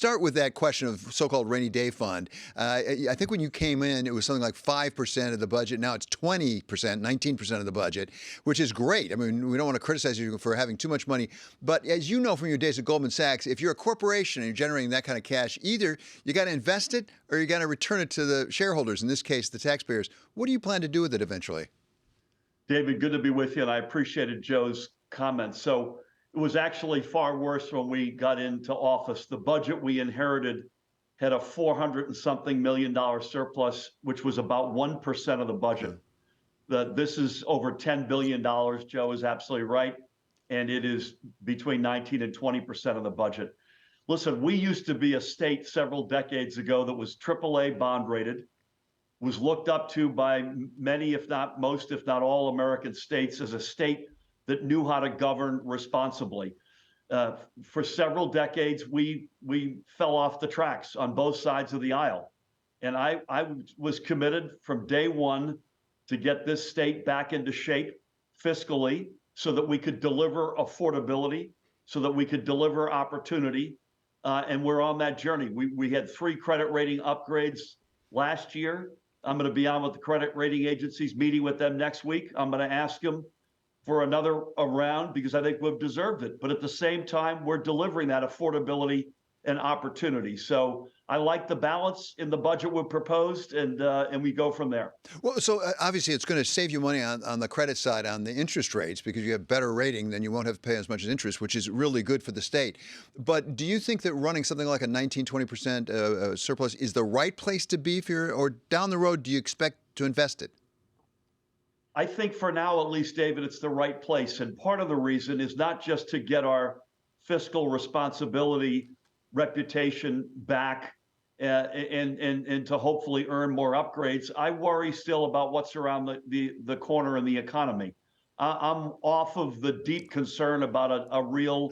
start with that question of so-called rainy day fund. I think when you came in, it was something like 5% of the budget. Now it's 20%, 19% of the budget, which is great. I mean, we don't want to criticize you for having too much money. But as you know from your days at Goldman Sachs, if you're a corporation and you're generating that kind of cash, either you got to invest it or you got to return it to the shareholders, in this case, the taxpayers. What do you plan to do with it eventually? David, good to be with you, and I appreciated Joe's comments. So it was actually far worse when we got into office. The budget we inherited had a 400 and something million dollar surplus, which was about 1% of the budget. This is over $10 billion. Joe is absolutely right. And it is between 19 and 20% of the budget. Listen, we used to be a state several decades ago that was AAA bond rated, was looked up to by many, if not most, if not all American states as a state that knew how to govern responsibly. For several decades, we fell off the tracks on both sides of the aisle. And I was committed from day one to get this state back into shape fiscally so that we could deliver affordability, so that we could deliver opportunity. And we're on that journey. We had 3 credit rating upgrades last year. I'm going to be on with the credit rating agencies, meeting with them next week. I'm going to ask them for another round because I think we've deserved it. But at the same time, we're delivering that affordability and opportunity. So I like the balance in the budget we proposed, and we go from there. Well, so obviously it's going to save you money on the credit side on the interest rates because you have better rating, then you won't have to pay as much as interest, which is really good for the state. But do you think that running something like a 19-20% surplus is the right place to be or down the road, do you expect to invest it? I think for now, at least, David, it's the right place. And part of the reason is not just to get our fiscal responsibility reputation back and to hopefully earn more upgrades. I worry still about what's around the corner in the economy. I'm off of the deep concern about a real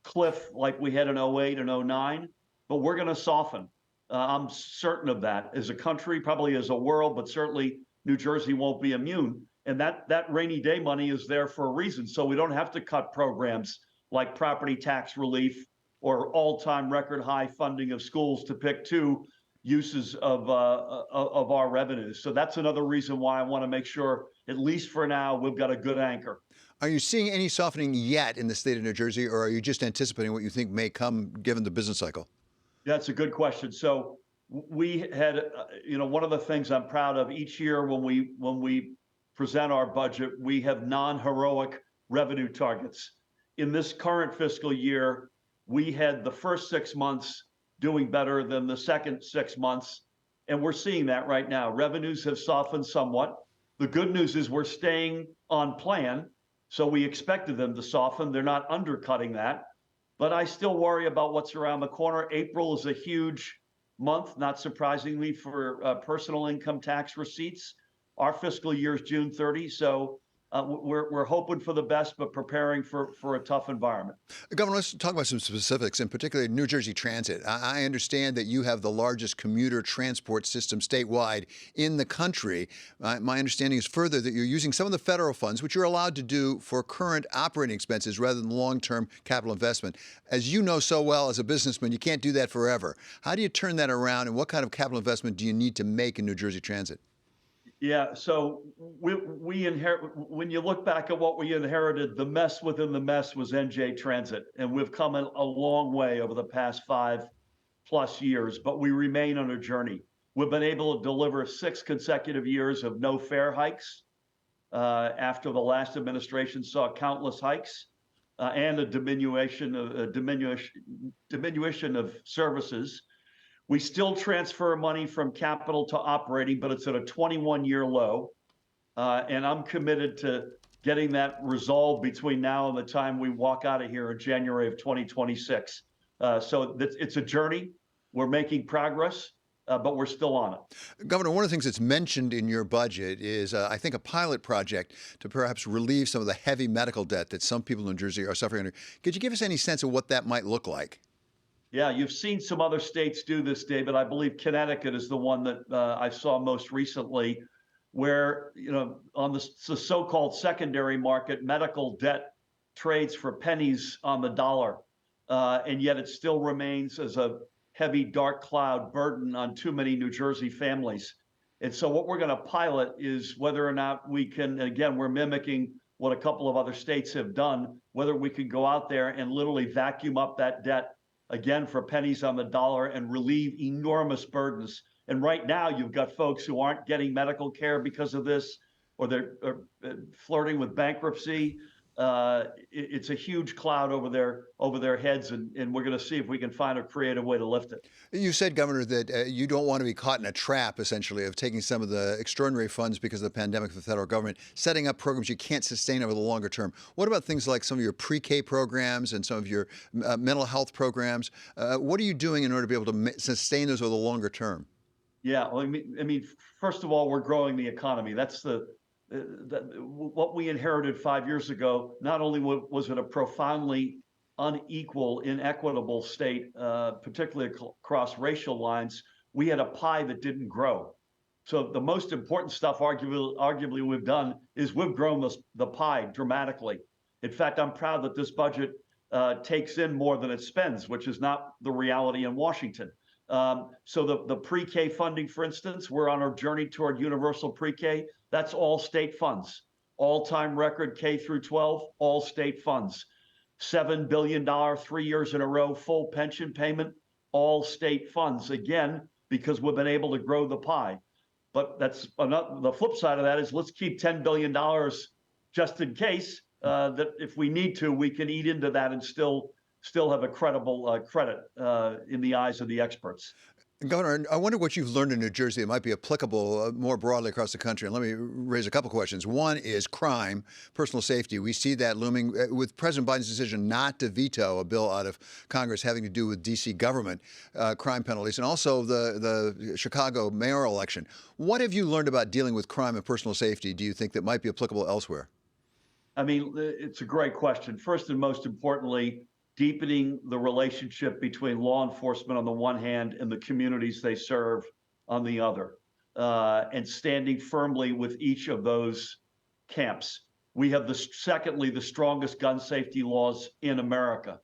cliff like we had in 08 and 09, but we're going to soften. I'm certain of that as a country, probably as a world, but certainly New Jersey won't be immune. And that rainy day money is there for a reason. So we don't have to cut programs like property tax relief or all-time record high funding of schools, to pick 2 uses of our revenues. So that's another reason why I want to make sure, at least for now, we've got a good anchor. Are you seeing any softening yet in the state of New Jersey, or are you just anticipating what you think may come given the business cycle? That's a good question. So we had, one of the things I'm proud of each year when we present our budget, we have non-heroic revenue targets. In this current fiscal year, we had the first 6 months doing better than the second 6 months, and we're seeing that right now. Revenues have softened somewhat. The good news is we're staying on plan, so we expected them to soften. They're not undercutting that, but I still worry about what's around the corner. April is a huge month, not surprisingly, for personal income tax receipts. Our fiscal year is June 30, so we're hoping for the best, but preparing for a tough environment. Governor, let's talk about some specifics, and particularly New Jersey Transit. I understand that you have the largest commuter transport system statewide in the country. My understanding is further that you're using some of the federal funds, which you're allowed to do for current operating expenses rather than long-term capital investment. As you know so well as a businessman, you can't do that forever. How do you turn that around, and what kind of capital investment do you need to make in New Jersey Transit? Yeah, so we inherit. When you look back at what we inherited, the mess within the mess was NJ Transit, and we've come a long way over the past 5+ years. But we remain on a journey. We've been able to deliver 6 consecutive years of no fare hikes after the last administration saw countless hikes and a diminution of services. We still transfer money from capital to operating, but it's at a 21-year low. And I'm committed to getting that resolved between now and the time we walk out of here in January of 2026. So it's a journey. We're making progress, but we're still on it. Governor, one of the things that's mentioned in your budget is, I think, a pilot project to perhaps relieve some of the heavy medical debt that some people in New Jersey are suffering under. Could you give us any sense of what that might look like? Yeah, you've seen some other states do this, David. I believe Connecticut is the one that I saw most recently, where, on the so-called secondary market, medical debt trades for pennies on the dollar, and yet it still remains as a heavy dark cloud burden on too many New Jersey families. And so what we're going to pilot is whether or not we can, again, we're mimicking what a couple of other states have done, whether we can go out there and literally vacuum up that debt again for pennies on the dollar and relieve enormous burdens. And right now you've got folks who aren't getting medical care because of this, or they're flirting with bankruptcy. It's a huge cloud over their heads, and we're going to see if we can find a creative way to lift it. You said, Governor, that you don't want to be caught in a trap, essentially, of taking some of the extraordinary funds because of the pandemic for the federal government, setting up programs you can't sustain over the longer term. What about things like some of your pre-K programs and some of your mental health programs? What are you doing in order to be able to sustain those over the longer term? Yeah, well, first of all, we're growing the economy. That's what we inherited 5 years ago. Not only was it a profoundly unequal, inequitable state, particularly across racial lines, we had a pie that didn't grow. So the most important stuff, arguably we've done is we've grown the pie dramatically. In fact, I'm proud that this budget takes in more than it spends, which is not the reality in Washington. So the pre-K funding, for instance, we're on our journey toward universal pre-K. That's all state funds. All-time record K through 12, all state funds. $7 billion, 3 years in a row, full pension payment, all state funds. Again, because we've been able to grow the pie. But that's the flip side of that is let's keep $10 billion just in case that if we need to, we can eat into that and still have a credible credit in the eyes of the experts. Governor, I wonder what you've learned in New Jersey that might be applicable more broadly across the country. And let me raise a couple questions. One is crime, personal safety. We see that looming with President Biden's decision not to veto a bill out of Congress having to do with D.C. government crime penalties, and also the Chicago mayoral election. What have you learned about dealing with crime and personal safety, do you think, that might be applicable elsewhere? It's a great question. First and most importantly, deepening the relationship between law enforcement on the one hand and the communities they serve on the other, and standing firmly with each of those camps. We have secondly, the strongest gun safety laws in America.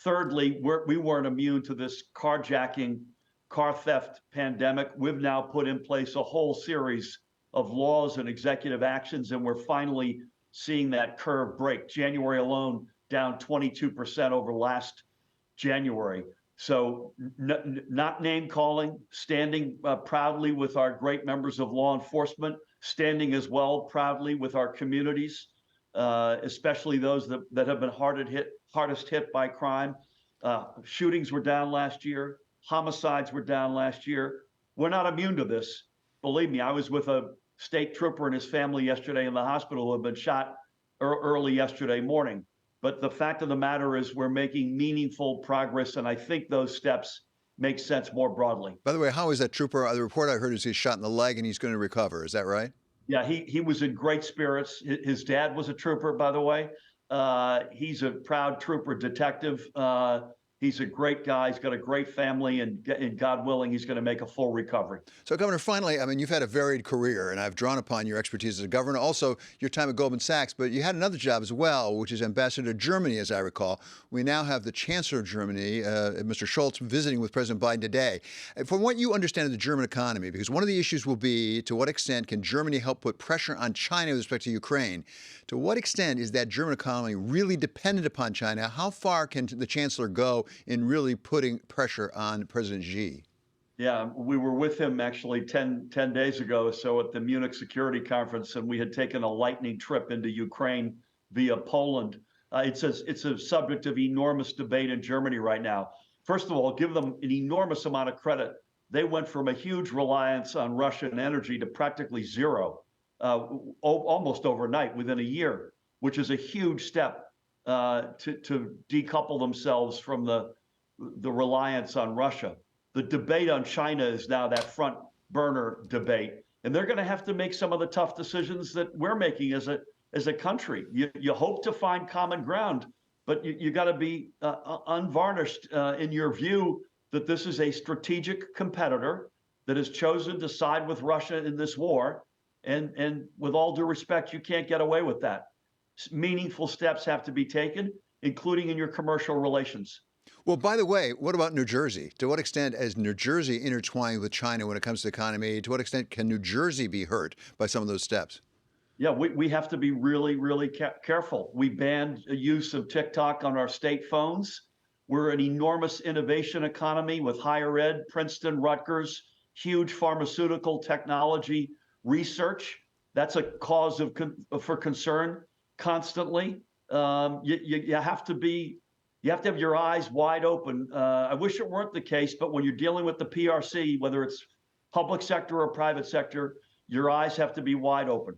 Thirdly, we weren't immune to this carjacking, car theft pandemic. We've now put in place a whole series of laws and executive actions, and we're finally seeing that curve break. January alone, down 22% over last January. So not name calling, standing proudly with our great members of law enforcement, standing as well proudly with our communities, especially those that have been hardest hit by crime. Shootings were down last year. Homicides were down last year. We're not immune to this. Believe me, I was with a state trooper and his family yesterday in the hospital who had been shot early yesterday morning. But the fact of the matter is we're making meaningful progress, and I think those steps make sense more broadly. By the way, how is that trooper? The report I heard is he's shot in the leg and he's going to recover. Is that right? Yeah, he was in great spirits. His dad was a trooper, by the way. He's a proud trooper detective. He's a great guy. He's got a great family, and God willing, he's going to make a full recovery. So, Governor, finally, you've had a varied career, and I've drawn upon your expertise as a governor, also your time at Goldman Sachs, but you had another job as well, which is ambassador to Germany, as I recall. We now have the Chancellor of Germany, Mr. Scholz, visiting with President Biden today. From what you understand of the German economy, because one of the issues will be to what extent can Germany help put pressure on China with respect to Ukraine? To what extent is that German economy really dependent upon China? How far can the Chancellor go in really putting pressure on President Xi? Yeah, we were with him actually 10 days ago, so at the Munich Security Conference, and we had taken a lightning trip into Ukraine via Poland. It's a subject of enormous debate in Germany right now. First of all, give them an enormous amount of credit. They went from a huge reliance on Russian energy to practically zero, almost overnight, within a year, which is a huge step to decouple themselves from the reliance on Russia. The debate on China is now that front burner debate, and they're going to have to make some of the tough decisions that we're making as a country. You hope to find common ground, but you got to be unvarnished in your view that this is a strategic competitor that has chosen to side with Russia in this war, and with all due respect, you can't get away with that. Meaningful steps have to be taken, including in your commercial relations. Well, by the way, what about New Jersey? To what extent is New Jersey intertwined with China when it comes to the economy? To what extent can New Jersey be hurt by some of those steps? Yeah, we have to be really, really careful. We banned the use of TikTok on our state phones. We're an enormous innovation economy with higher ed, Princeton, Rutgers, huge pharmaceutical technology research. That's a cause for concern constantly. You have to be, you have to have your eyes wide open. I wish it weren't the case, but when you're dealing with the PRC, whether it's public sector or private sector, your eyes have to be wide open.